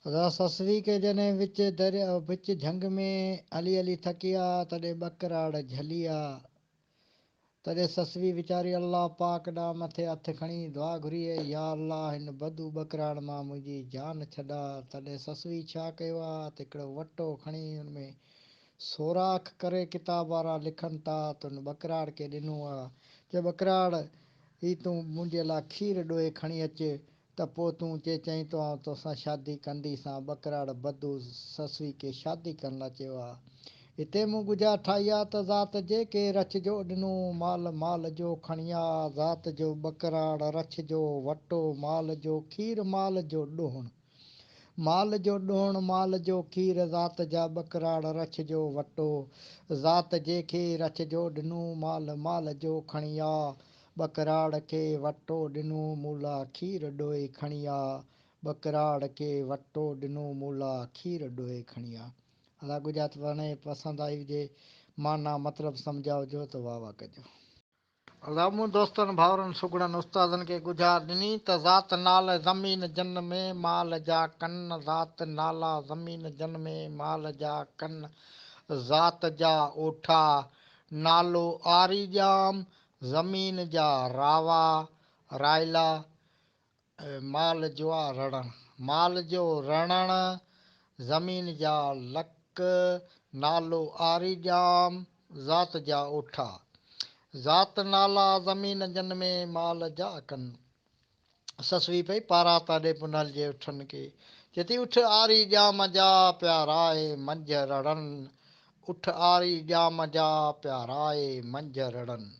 ससवी के जने विच दरिया विच झंग में हली हली थकिया तॾहिं ॿकराड़ झलिया। तॾहिं ससवी वीचारी अल्लाह पाक ॾांहुं मथे हथु खणी दुआ घुरीए, या अल्लाह हिन बदू ॿकराड़ मां मुंहिंजी जान छॾा। तॾहिं ससवी छा कयो आहे त हिकिड़ो वटो खणी हुन में सोराख करे किताब वारा लिखनि था त हुन ॿकराड़ खे ॾिनो आहे। चए ॿकराड़ ही तूं मुंहिंजे लाइ खीरु ॾोए खणी अचे त पोइ तूं चईं तो तोसां शादी कंदीसां। ॿकराड़ बदू ससवी खे शादी करण लाइ चयो आहे। हिते मूं गुजा ठाही आहे त ज़ात जेके रच जो ॾिनो माल माल जो खणिया। ज़ात जो ॿकराड़ रछ जो वटो माल जो खीर माल जो ॾोहण माल जो ॾोहण माल जो खीर। ज़ात जा ॿकराड़ रछ जो वटो ज़ात जेके रछ जो ॾिनो माल माल जो खणिया। ॿकराड़ खे वटो ॾिनो मूला खीर ॾोए खणिया। ॿकराड़ खे वटो ॾिनो मूला खीर ॾोए खणिया। अला गुजरात वणे पसंदि आई हुजे, माना मतिलबु सम्झा हुजो त वाह वाह कजो। अला मूं दोस्तनि भाउरनि सुगड़नि उस्तादनि खे गुज़ार ॾिनी त ज़ात नाल ज़मीन जन में माल जा कन। ज़ात नाला ज़मीन जन में माल जा कन। ज़ात जा ओठा नालो आरी ॼाम ज़मीन जा रावा रायला। माल जो आहे रणण माल जो रणण ज़मीन जा लक नालो आरी ॼाम ज़ात जा ओठा। ज़ात नाला ज़मीन जन में माल जा कन। ससवी पई पारा था ॾे पुनल जे उठनि खे। चए थी उठ आरी ॼाम जा प्याराए मंझ रणनि। उठ आरी ॼाम जा प्याराए मंझ रणनि।